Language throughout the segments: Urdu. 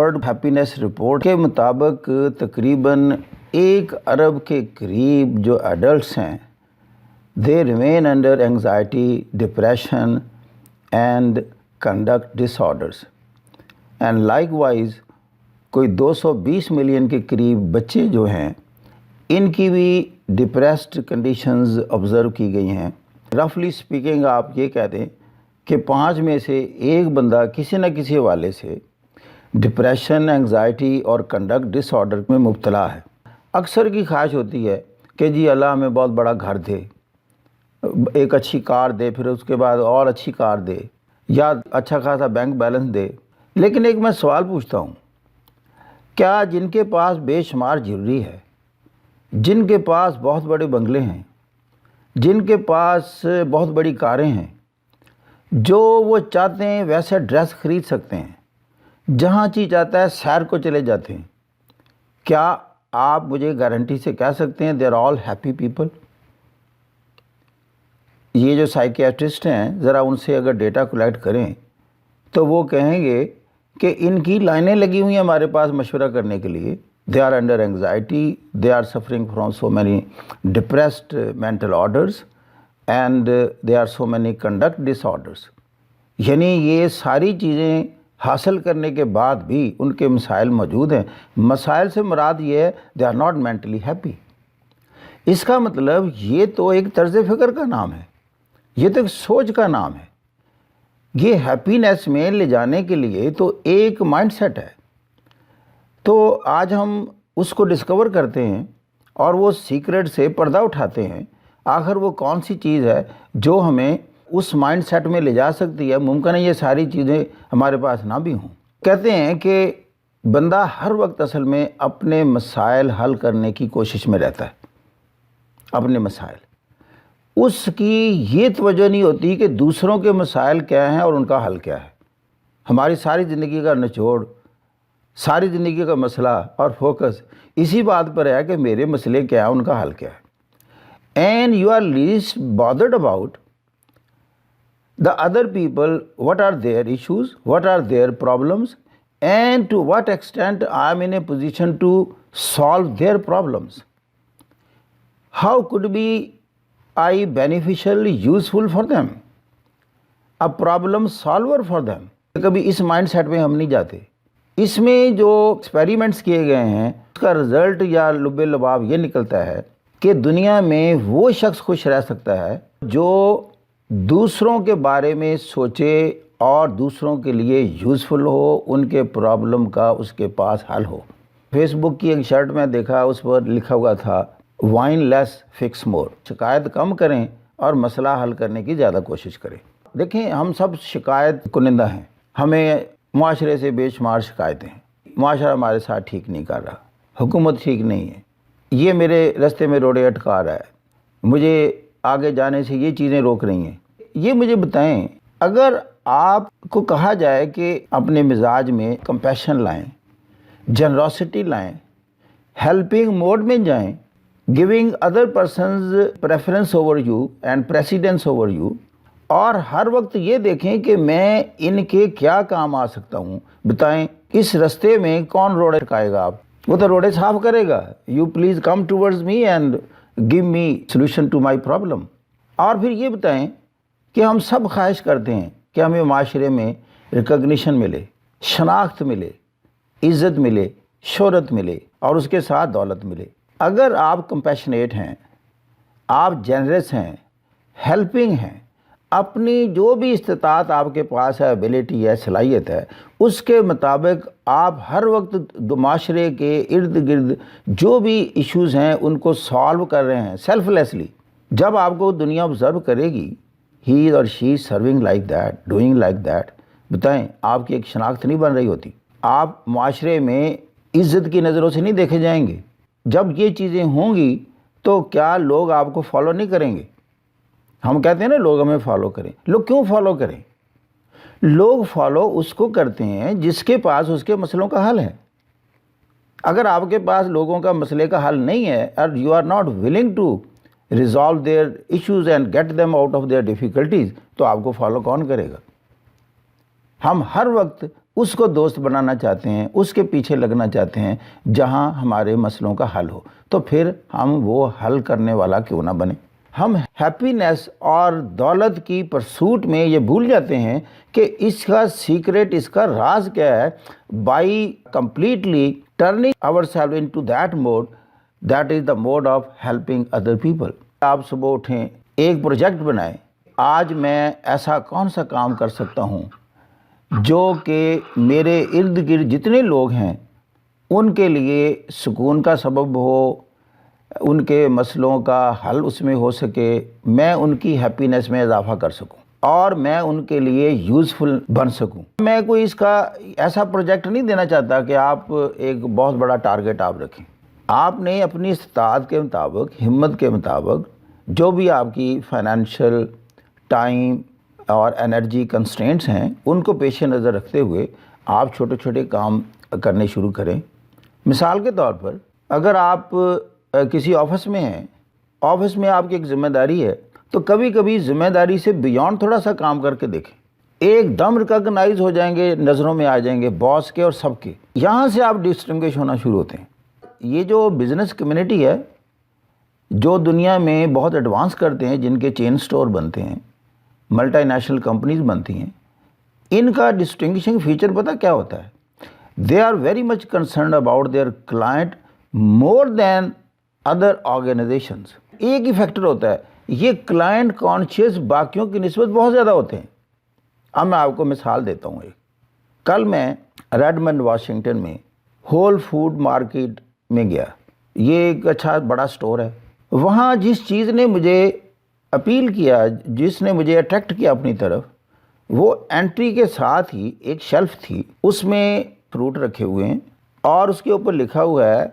ورلڈ ہیپینس رپورٹ کے مطابق تقریباً 1 ارب کے قریب جو ایڈلٹس ہیں they remain under anxiety, depression and conduct disorders, and likewise کوئی 220 ملین کے قریب بچے جو ہیں ان کی بھی ڈپریسڈ کنڈیشنز آبزرو کی گئی ہیں۔ رفلی اسپیکنگ آپ یہ کہہ دیں کہ 5 میں سے 1 بندہ کسی نہ کسی حوالے سے ڈپریشن، انگزائٹی اور کنڈکٹ ڈس آرڈر میں مبتلا ہے۔ اکثر کی خواہش ہوتی ہے کہ جی اللہ ہمیں بہت بڑا گھر دے، ایک اچھی کار دے، پھر اس کے بعد اور اچھی کار دے، یا اچھا خاصا بینک بیلنس دے۔ لیکن ایک میں سوال پوچھتا ہوں، کیا جن کے پاس بے شمار جیولری ہے، جن کے پاس بہت بڑے بنگلے ہیں، جن کے پاس بہت بڑی کاریں ہیں، جو وہ چاہتے ہیں ویسے ڈریس خرید سکتے ہیں، جہاں چی چاہتا ہے سیر کو چلے جاتے ہیں، کیا آپ مجھے گارنٹی سے کہہ سکتے ہیں they are all happy people? یہ جو سائیکیٹرسٹ ہیں ذرا ان سے اگر ڈیٹا کلیکٹ کریں تو وہ کہیں گے کہ ان کی لائنیں لگی ہوئی ہیں ہمارے پاس مشورہ کرنے کے لیے۔ They are under anxiety, they are suffering from so many depressed mental orders and they are so many conduct disorders. یعنی یہ ساری چیزیں حاصل کرنے کے بعد بھی ان کے مسائل موجود ہیں۔ مسائل سے مراد یہ ہے they are not mentally happy. اس کا مطلب یہ تو ایک طرز فکر کا نام ہے، یہ تو ایک سوچ کا نام ہے۔ یہ ہیپینس میں لے جانے کے لیے تو ایک مائنڈ سیٹ ہے۔ تو آج ہم اس کو ڈسکور کرتے ہیں اور وہ سیکرٹ سے پردہ اٹھاتے ہیں، آخر وہ کون سی چیز ہے جو ہمیں اس مائنڈ سیٹ میں لے جا سکتی ہے۔ ممکن ہے یہ ساری چیزیں ہمارے پاس نہ بھی ہوں۔ کہتے ہیں کہ بندہ ہر وقت اصل میں اپنے مسائل حل کرنے کی کوشش میں رہتا ہے، اپنے مسائل۔ اس کی یہ توجہ نہیں ہوتی کہ دوسروں کے مسائل کیا ہیں اور ان کا حل کیا ہے۔ ہماری ساری زندگی کا نچوڑ، ساری زندگی کا مسئلہ اور فوکس اسی بات پر ہے کہ میرے مسئلے کیا ہیں، ان کا حل کیا ہے۔ And you are least bothered about the other people, what are their issues, what are their problems, and to what extent I am in a position to solve their problems. How could be I beneficial, useful for them, a problem solver for them. کبھی اس مائنڈ سیٹ میں ہم نہیں جاتے۔ اس میں جو ایکسپیریمنٹس کیے گئے ہیں اس کا رزلٹ یا لب لباب یہ نکلتا ہے کہ دنیا میں وہ شخص خوش رہ سکتا ہے جو دوسروں کے بارے میں سوچے اور دوسروں کے لیے یوزفل ہو، ان کے پرابلم کا اس کے پاس حل ہو۔ فیس بک کی ایک شرٹ میں دیکھا، اس پر لکھا ہوا تھا وائن لیس فکس مور، شکایت کم کریں اور مسئلہ حل کرنے کی زیادہ کوشش کریں۔ دیکھیں ہم سب شکایت کنندہ ہیں، ہمیں معاشرے سے بے شمار شکایتیں ہیں۔ معاشرہ ہمارے ساتھ ٹھیک نہیں کر رہا، حکومت ٹھیک نہیں ہے، یہ میرے رستے میں روڑے اٹکا رہا ہے، مجھے آگے جانے سے یہ چیزیں روک رہی ہیں۔ یہ مجھے بتائیں، اگر آپ کو کہا جائے کہ اپنے مزاج میں کمپیشن لائیں، جنروسٹی لائیں، ہیلپنگ موڈ میں جائیں، giving other persons preference over you and precedence over you, اور ہر وقت یہ دیکھیں کہ میں ان کے کیا کام آ سکتا ہوں۔ بتائیں اس رستے میں کون روڑے اٹکائے گا؟ آپ وہ تو روڑے صاف کرے گا۔ You please come towards me and give me solution to my problem. اور پھر یہ بتائیں کہ ہم سب خواہش کرتے ہیں کہ ہمیں معاشرے میں ریکگنیشن ملے، شناخت ملے، عزت ملے، شہرت ملے اور اس کے ساتھ دولت ملے۔ اگر آپ کمپیشنیٹ ہیں، آپ جنرس ہیں، ہیلپنگ ہیں، اپنی جو بھی استطاعت آپ کے پاس ہے، ایبیلٹی ہے، صلاحیت ہے، اس کے مطابق آپ ہر وقت معاشرے کے ارد گرد جو بھی ایشوز ہیں ان کو سالو کر رہے ہیں سیلف لیسلی۔ جب آپ کو دنیا آبزرو کرے گی ہی اور she serving like that, doing like that, بتائیں آپ کی ایک شناخت نہیں بن رہی ہوتی؟ آپ معاشرے میں عزت کی نظروں سے نہیں دیکھے جائیں گے۔ جب یہ چیزیں ہوں گی تو کیا لوگ آپ کو فالو نہیں کریں گے؟ ہم کہتے ہیں نا لوگ ہمیں فالو کریں۔ لوگ کیوں فالو کریں؟ لوگ فالو اس کو کرتے ہیں جس کے پاس اس کے مسئلوں کا حل ہے۔ اگر آپ کے پاس لوگوں کا مسئلے کا حل نہیں ہے اور you are not willing to resolve their issues and get them out of their difficulties, تو آپ کو فالو کون کرے گا؟ ہم ہر وقت اس کو دوست بنانا چاہتے ہیں، اس کے پیچھے لگنا چاہتے ہیں جہاں ہمارے مسئلوں کا حل ہو، تو پھر ہم وہ حل کرنے والا کیوں نہ بنیں؟ ہم ہیپینس اور دولت کی پرسوٹ میں یہ بھول جاتے ہیں کہ اس کا سیکرٹ، اس کا راز کیا ہے. By completely turning our self into that mode, that is the mode of helping other people. آپ صبح اٹھیں، ایک پروجیکٹ بنائیں، آج میں ایسا کون سا کام کر سکتا ہوں جو کہ میرے ارد گرد جتنے لوگ ہیں ان کے لیے سکون کا سبب ہو، ان کے مسئلوں کا حل اس میں ہو سکے، میں ان کی ہیپینس میں اضافہ کر سکوں اور میں ان کے لیے یوزفل بن سکوں. میں کوئی اس کا ایسا پروجیکٹ نہیں دینا چاہتا کہ آپ ایک بہت بڑا ٹارگٹ آپ رکھیں. آپ نے اپنی استطاعت کے مطابق، ہمت کے مطابق، جو بھی آپ کی فائنینشیل، ٹائم اور انرجی کنسٹرینٹس ہیں ان کو پیش نظر رکھتے ہوئے آپ چھوٹے چھوٹے کام کرنے شروع کریں. مثال کے طور پر اگر آپ کسی آفس میں ہیں، آفس میں آپ کی ایک ذمہ داری ہے، تو کبھی کبھی ذمہ داری سے بیونڈ تھوڑا سا کام کر کے دیکھیں. ایک دم ریکگنائز ہو جائیں گے، نظروں میں آ جائیں گے باس کے اور سب کے. یہاں سے آپ ڈسٹنگوش ہونا شروع ہوتے ہیں. یہ جو بزنس کمیونٹی ہے، جو دنیا میں بہت ایڈوانس کرتے ہیں، جن کے چین سٹور بنتے ہیں، ملٹی نیشنل کمپنیز بنتی ہیں، ان کا ڈسٹنگوشنگ فیچر پتہ کیا ہوتا ہے؟ They are very much concerned about their client more than other organizations. ایک ہی فیکٹر ہوتا ہے، یہ کلائنٹ کانشیس باقیوں کی نسبت بہت زیادہ ہوتے ہیں. اب میں آپ کو مثال دیتا ہوں. کل میں ریڈمنڈ واشنگٹن میں ہول فوڈ مارکیٹ میں گیا. یہ ایک اچھا بڑا سٹور ہے. وہاں جس چیز نے مجھے اپیل کیا، جس نے مجھے اٹریکٹ کیا اپنی طرف، وہ انٹری کے ساتھ ہی ایک شیلف تھی، اس میں فروٹ رکھے ہوئے ہیں اور اس کے اوپر لکھا ہوا ہے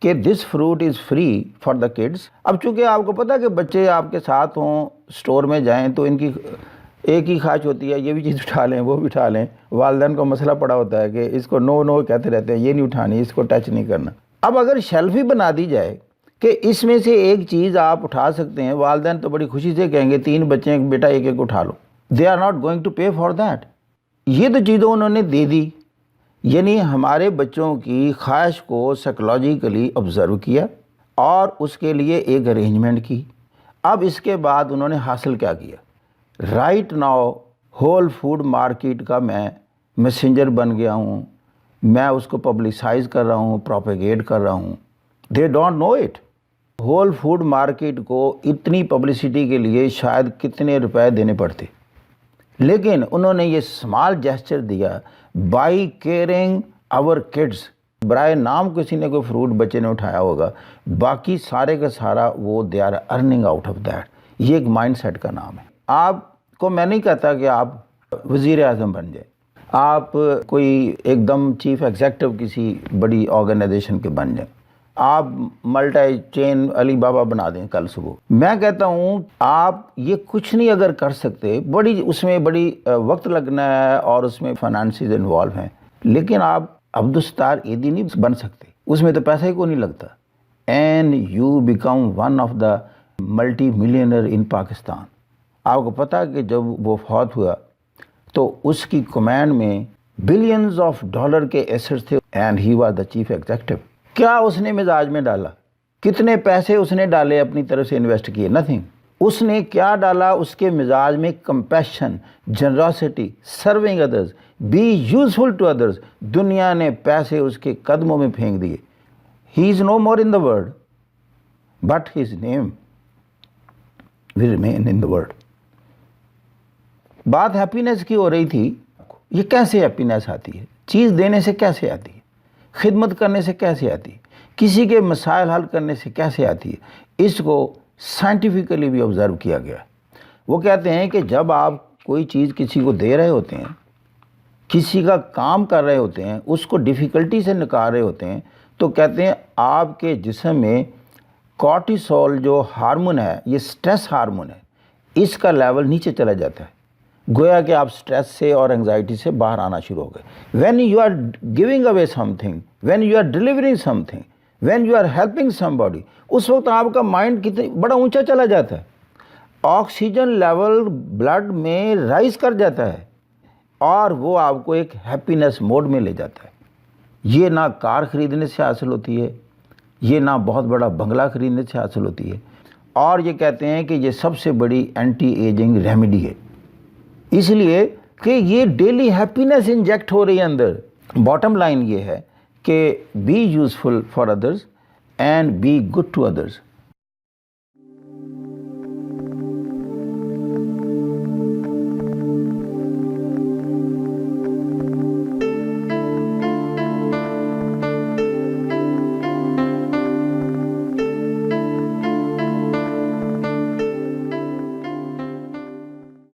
کہ this fruit is free for the kids. اب چونکہ آپ کو پتہ کہ بچے آپ کے ساتھ ہوں، سٹور میں جائیں تو ان کی ایک ہی خواہش ہوتی ہے، یہ بھی چیز اٹھا لیں، وہ بھی اٹھا لیں. والدین کو مسئلہ پڑا ہوتا ہے کہ اس کو نو نو کہتے رہتے ہیں، یہ نہیں اٹھانی، اس کو ٹچ نہیں کرنا. اب اگر شیلف ہی بنا دی جائے کہ اس میں سے ایک چیز آپ اٹھا سکتے ہیں، والدین تو بڑی خوشی سے کہیں گے 3 بچے ہیں، بیٹا ایک ایک اٹھا لو. They are not going to pay for that. یہ تو چیزوں انہوں نے دے دی. یعنی ہمارے بچوں کی خواہش کو سائیکولوجیکلی آبزرو کیا اور اس کے لیے ایک ارینجمنٹ کی. اب اس کے بعد انہوں نے حاصل کیا کیا؟ Right now whole food market کا میں میسنجر بن گیا ہوں، میں اس کو پبلسائز کر رہا ہوں، پروپیگیٹ کر رہا ہوں. They don't know it. Whole food market کو اتنی پبلسٹی کے لیے شاید کتنے روپے دینے پڑتے، لیکن انہوں نے یہ اسمال جیسچر دیا بائی کیئرنگ آور کڈس. برائے نام کسی نے کوئی فروٹ بچے نے اٹھایا ہوگا، باقی سارے کا سارا وہ they are earning out of that. یہ ایک مائنڈ سیٹ کا نام ہے. آپ کو میں نہیں کہتا کہ آپ وزیر اعظم بن جائیں، آپ کوئی ایک دم چیف ایگزیکٹو کسی بڑی آرگنائزیشن کے بن جائیں، آپ ملٹی چین علی بابا بنا دیں کل صبح. میں کہتا ہوں آپ یہ کچھ نہیں اگر کر سکتے، اس میں بڑی وقت لگنا ہے اور اس میں فائنانسز انوالو ہیں، لیکن آپ عبدالستار ایدھی نہیں بن سکتے، اس میں تو پیسہ ہی کو نہیں لگتا. And you become one of the multi millionaire in Pakistan. آپ کو پتہ کہ جب وہ فوت ہوا تو اس کی کمانڈ میں بلینز آف ڈالر کے ایسٹس تھے and he was the chief executive. کیا اس نے مزاج میں ڈالا؟ کتنے پیسے اس نے ڈالے اپنی طرف سے انویسٹ کیے؟ نتھنگ. اس نے کیا ڈالا اس کے مزاج میں؟ Compassion, generosity, serving others, be useful to others. دنیا نے پیسے اس کے قدموں میں پھینک دیے. He is no more in the world but his name will remain in the world. بات ہیپینس کی ہو رہی تھی. یہ کیسے ہیپینس آتی ہے؟ چیز دینے سے کیسے آتی ہے؟ خدمت کرنے سے کیسے آتی ہے؟ کسی کے مسائل حل کرنے سے کیسے آتی ہے؟ اس کو سائنٹیفیکلی بھی آبزرو کیا گیا. وہ کہتے ہیں کہ جب آپ کوئی چیز کسی کو دے رہے ہوتے ہیں، کسی کا کام کر رہے ہوتے ہیں، اس کو ڈیفیکلٹی سے نکال رہے ہوتے ہیں، تو کہتے ہیں آپ کے جسم میں کورٹیسول جو ہارمون ہے، یہ سٹریس ہارمون ہے، اس کا لیول نیچے چلا جاتا ہے. گویا کہ آپ سٹریس سے اور انگزائٹی سے باہر آنا شروع ہو گئے. When you are giving away something, when you are delivering something, when you are helping somebody, اس وقت آپ کا مائنڈ کتنے بڑا اونچا چلا جاتا ہے. آکسیجن لیول بلڈ میں رائز کر جاتا ہے. اور وہ آپ کو ایک ہیپینس موڈ میں لے جاتا ہے. یہ نہ کار خریدنے سے حاصل ہوتی ہے، یہ نہ بہت بڑا بنگلہ خریدنے سے حاصل ہوتی ہے، اور یہ کہتے ہیں کہ یہ سب سے بڑی اینٹی ایجنگ ریمیڈی ہے، اس لیے کہ یہ ڈیلی ہیپینس انجیکٹ ہو رہی ہے اندر. باٹم لائن یہ ہے کہ be useful for others and be good to others.